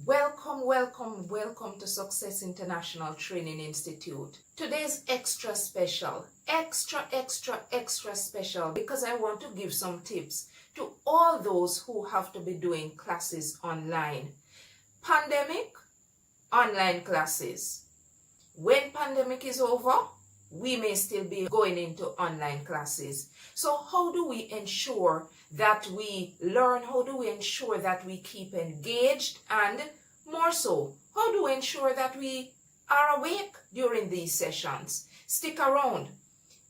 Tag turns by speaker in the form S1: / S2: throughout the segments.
S1: Welcome to Success International Training Institute. Today's extra special, extra special because I want to give some tips to all those who have to be doing classes online. Pandemic, online classes. When pandemic is over, we may still be going into online classes. So how do we ensure that we learn? How do we ensure that we keep engaged? And more so, how do we ensure that we are awake during these sessions? Stick around.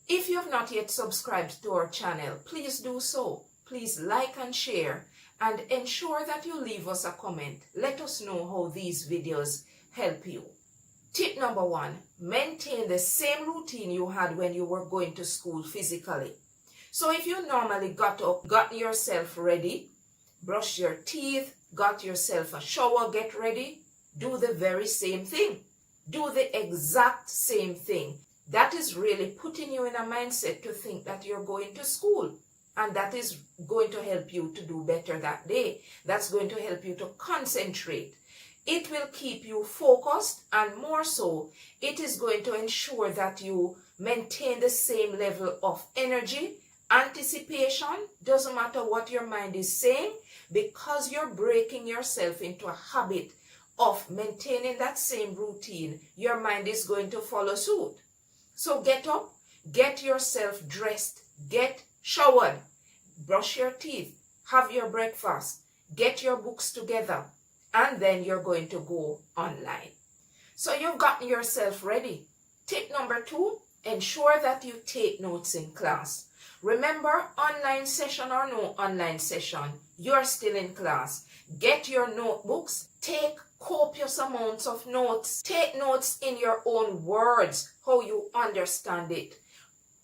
S1: If you have not yet subscribed to our channel, please do so. Please like and share and ensure that you leave us a comment. Let us know how these videos help you. Tip number 1, maintain the same routine you had when you were going to school physically. So if you normally got up, got yourself ready, brush your teeth, got yourself a shower, get ready, do the very same thing. Do the exact same thing. That is really putting you in a mindset to think that you're going to school. And that is going to help you to do better that day. That's going to help you to concentrate. It will keep you focused, and more so, it is going to ensure that you maintain the same level of energy, anticipation. Doesn't matter what your mind is saying, because you're breaking yourself into a habit of maintaining that same routine. Your mind is going to follow suit. So get up, get yourself dressed, get showered, brush your teeth, have your breakfast, get your books together, and then you're going to go online. So you've gotten yourself ready. Tip number 2, ensure that you take notes in class. Remember, online session or no online session, you're still in class. Get your notebooks, take copious amounts of notes. Take notes in your own words, how you understand it.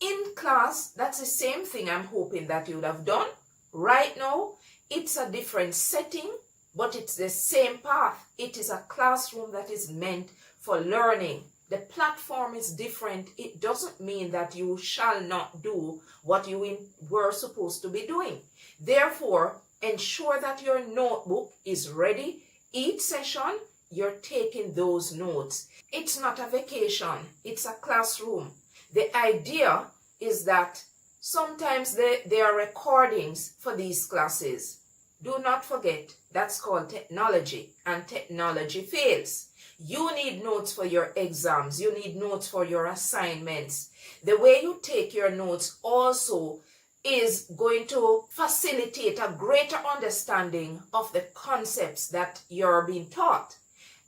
S1: In class, that's the same thing I'm hoping that you would have done. Right now, it's a different setting, but it's the same path. It is a classroom that is meant for learning. The platform is different. It doesn't mean that you shall not do what you were supposed to be doing. Therefore, ensure that your notebook is ready. Each session, you're taking those notes. It's not a vacation. It's a classroom. The idea is that sometimes there are recordings for these classes. Do not forget, that's called technology, and technology fails. You need notes for your exams. You need notes for your assignments. The way you take your notes also is going to facilitate a greater understanding of the concepts that you're being taught.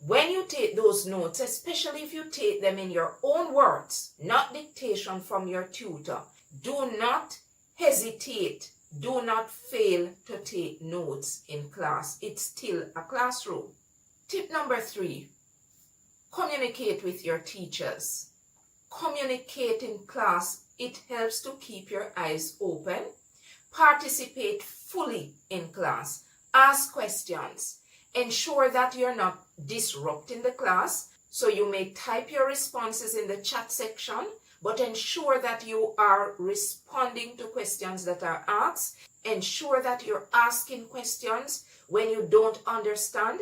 S1: When you take those notes, especially if you take them in your own words, not dictation from your tutor, do not hesitate. Do not fail to take notes in class. It's still a classroom. Tip number 3, communicate with your teachers. Communicate in class. It helps to keep your eyes open. Participate fully in class. Ask questions. Ensure that you're not disrupting the class. So you may type your responses in the chat section, but ensure that you are responding to questions that are asked. Ensure that you're asking questions when you don't understand.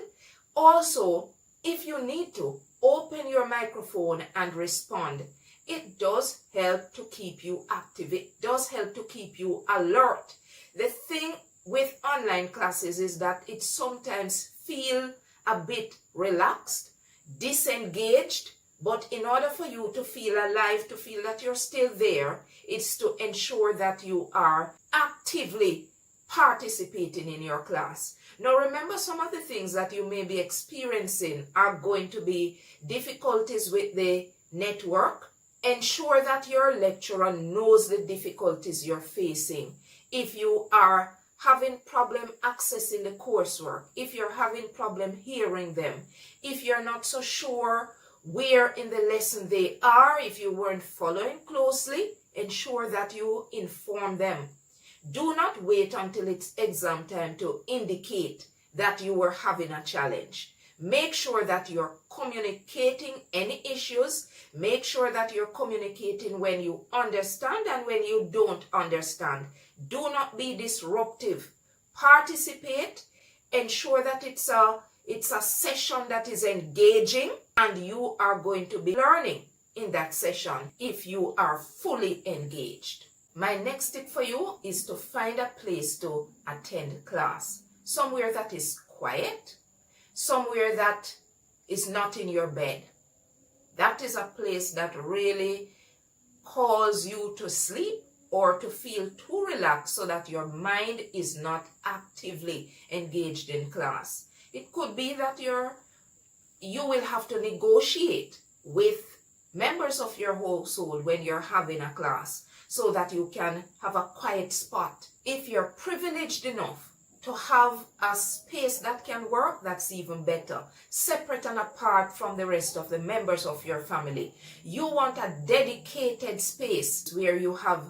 S1: Also, if you need to, open your microphone and respond. It does help to keep you active. It does help to keep you alert. The thing with online classes is that it sometimes feels a bit relaxed, disengaged. But in order for you to feel alive, to feel that you're still there, it's to ensure that you are actively participating in your class. Now remember, some of the things that you may be experiencing are going to be difficulties with the network. Ensure that your lecturer knows the difficulties you're facing. If you are having problem accessing the coursework, if you're having problem hearing them, if you're not so sure where in the lesson they are, if you weren't following closely, ensure that you inform them. Do not wait until it's exam time to indicate that you were having a challenge. Make sure that you're communicating any issues. Make sure that you're communicating when you understand and when you don't understand. Do not be disruptive. Participate. Ensure that it's a It's a session that is engaging, and you are going to be learning in that session if you are fully engaged. My next tip for you is to find a place to attend class. Somewhere that is quiet, somewhere that is not in your bed. That is a place that really calls you to sleep or to feel too relaxed so that your mind is not actively engaged in class. It could be that you will have to negotiate with members of your household when you're having a class so that you can have a quiet spot. If you're privileged enough to have a space that can work, that's even better. Separate and apart from the rest of the members of your family. You want a dedicated space where you have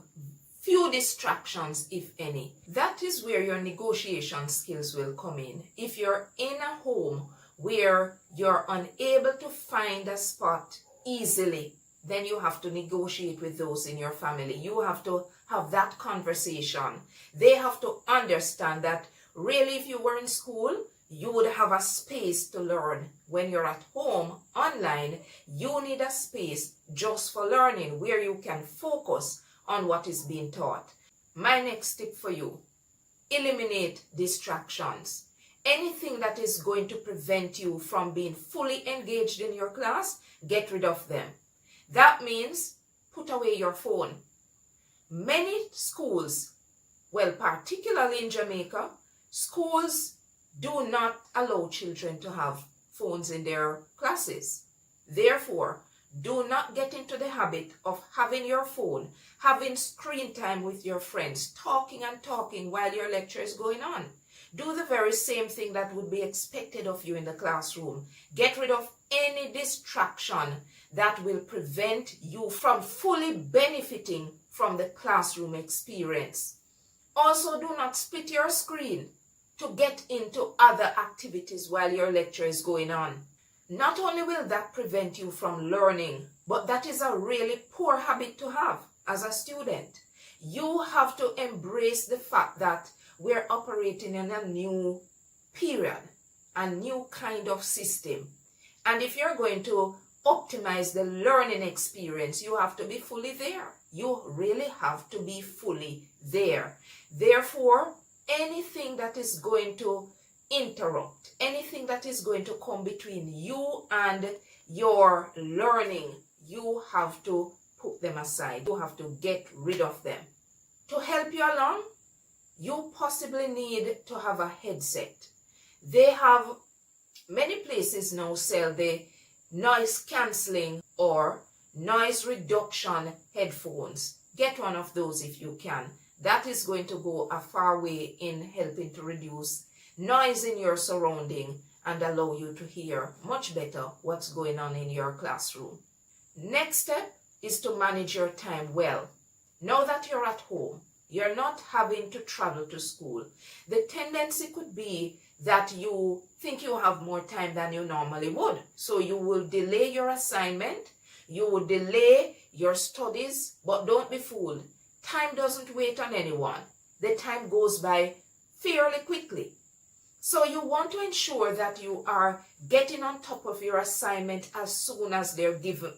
S1: few distractions, if any. That is where your negotiation skills will come in. If you're in a home where you're unable to find a spot easily, then you have to negotiate with those in your family. You have to have that conversation. They have to understand that really, if you were in school, you would have a space to learn. When you're at home, online, you need a space just for learning where you can focus on what is being taught. My next tip for you, eliminate distractions. Anything that is going to prevent you from being fully engaged in your class, get rid of them. That means put away your phone. Many schools, well, particularly in Jamaica, schools do not allow children to have phones in their classes. Therefore, do not get into the habit of having your phone, having screen time with your friends, talking and talking while your lecture is going on. Do the very same thing that would be expected of you in the classroom. Get rid of any distraction that will prevent you from fully benefiting from the classroom experience. Also, do not split your screen to get into other activities while your lecture is going on. Not only will that prevent you from learning, but that is a really poor habit to have as a student. You have to embrace the fact that we're operating in a new period, a new kind of system. And if you're going to optimize the learning experience, you have to be fully there. You really have to be fully there. Therefore, anything that is going to interrupt, anything that is going to come between you and your learning, you have to put them aside. You have to get rid of them. To help you along, you possibly need to have a headset. They have, many places now sell the noise cancelling or noise reduction headphones. Get one of those if you can. That is going to go a far way in helping to reduce noise in your surrounding and allow you to hear much better what's going on in your classroom. Next step is to manage your time well. Now that you're at home, you're not having to travel to school. The tendency could be that you think you have more time than you normally would. So you will delay your assignment, you will delay your studies, but don't be fooled. Time doesn't wait on anyone. The time goes by fairly quickly. So you want to ensure that you are getting on top of your assignment as soon as they're given.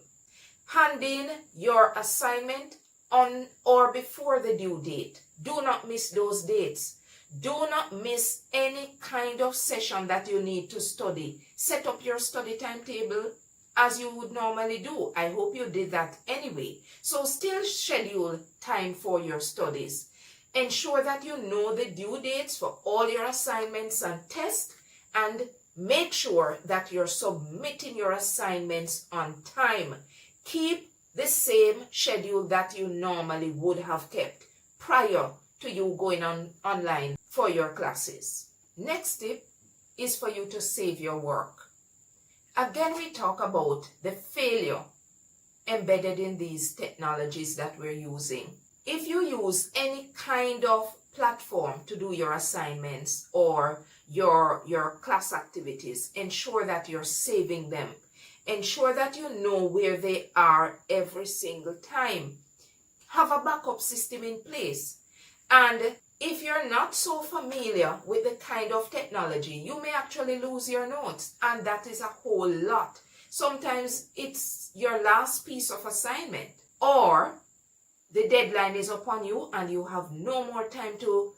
S1: Hand in your assignment on or before the due date. Do not miss those dates. Do not miss any kind of session that you need to study. Set up your study timetable as you would normally do. I hope you did that anyway. So still schedule time for your studies. Ensure that you know the due dates for all your assignments and tests, and make sure that you're submitting your assignments on time. Keep the same schedule that you normally would have kept prior to you going online for your classes. Next tip is for you to save your work. Again, we talk about the failure embedded in these technologies that we're using. If you use any kind of platform to do your assignments or your class activities, ensure that you're saving them. Ensure that you know where they are every single time. Have a backup system in place. And If you're not so familiar with the kind of technology, you may actually lose your notes, and that is a whole lot. Sometimes it's your last piece of assignment, or the deadline is upon you and you have no more time to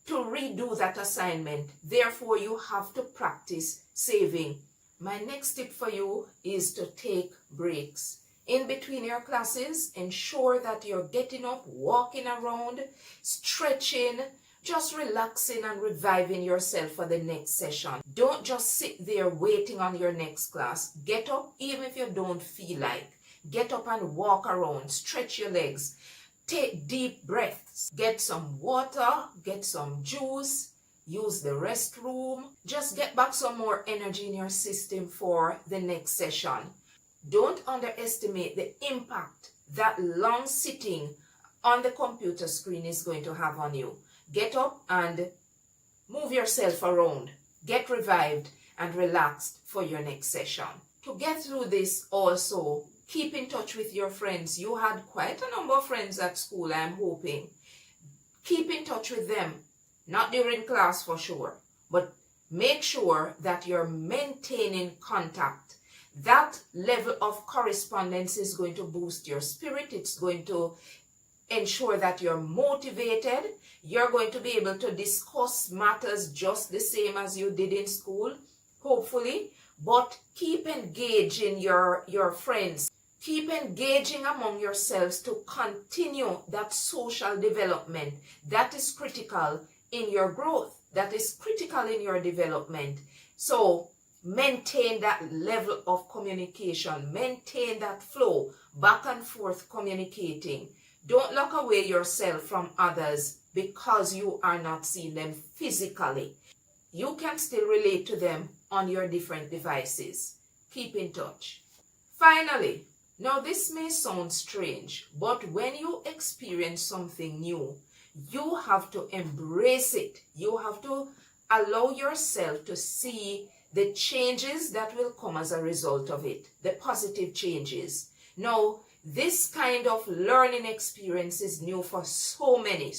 S1: redo that assignment. Therefore, you have to practice saving. My next tip for you is to take breaks. In between your classes, ensure that you're getting up, walking around, stretching, just relaxing and reviving yourself for the next session. Don't just sit there waiting on your next class. Get up even if you don't feel like. Get up and walk around, stretch your legs. Take deep breaths, get some water, get some juice, use the restroom. Just get back some more energy in your system for the next session. Don't underestimate the impact that long sitting on the computer screen is going to have on you. Get up and move yourself around. Get revived and relaxed for your next session. To get through this also, keep in touch with your friends. You had quite a number of friends at school, I'm hoping. Keep in touch with them. Not during class for sure, but make sure that you're maintaining contact. That level of correspondence is going to boost your spirit. It's going to ensure that you're motivated. You're going to be able to discuss matters just the same as you did in school, hopefully. But keep engaging your friends. Keep engaging among yourselves to continue that social development. That is critical in your growth. That is critical in your development. So maintain that level of communication. Maintain that flow, back and forth communicating. Don't lock away yourself from others because you are not seeing them physically. You can still relate to them on your different devices. Keep in touch. Finally, now this may sound strange, but when you experience something new, you have to embrace it. You have to allow yourself to see the changes that will come as a result of it, the positive changes. Now, this kind of learning experience is new for so many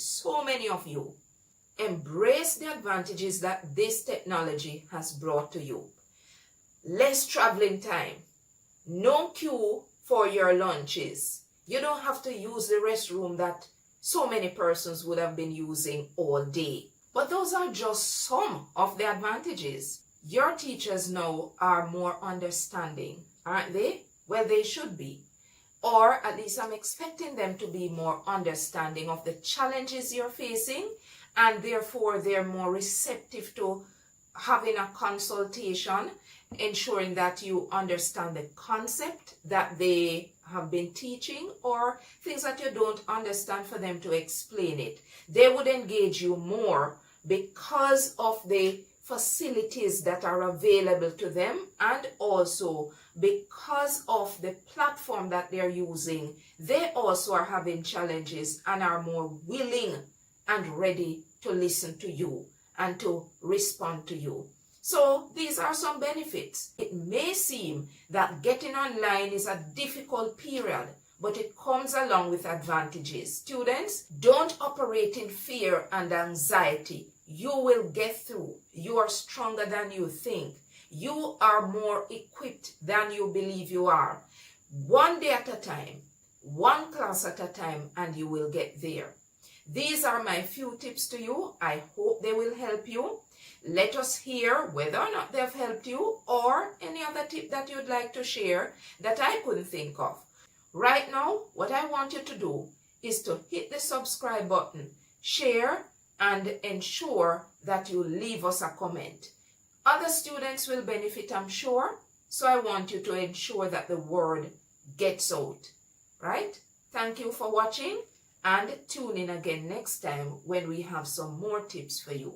S1: of you. Embrace the advantages that this technology has brought to you. Less traveling time. No queue for your lunches. You don't have to use the restroom that so many persons would have been using all day. But those are just some of the advantages. Your teachers now are more understanding, aren't they? Well, they should be. Or at least I'm expecting them to be more understanding of the challenges you're facing, and therefore they're more receptive to having a consultation, ensuring that you understand the concept that they have been teaching, or things that you don't understand, for them to explain it. They would engage you more because of the facilities that are available to them, and also because of the platform that they're using. They also are having challenges and are more willing and ready to listen to you and to respond to you. So these are some benefits. It may seem that getting online is a difficult period, but it comes along with advantages. Students, don't operate in fear and anxiety. You will get through. You are stronger than you think. You are more equipped than you believe you are. One day at a time, one class at a time, and you will get there. These are my few tips to you. I hope they will help you. Let us hear whether or not they've helped you, or any other tip that you'd like to share that I couldn't think of. Right now, what I want you to do is to hit the subscribe button, share, and ensure that you leave us a comment. Other students will benefit, I'm sure, so I want you to ensure that the word gets out, right? Thank you for watching, and tune in again next time when we have some more tips for you.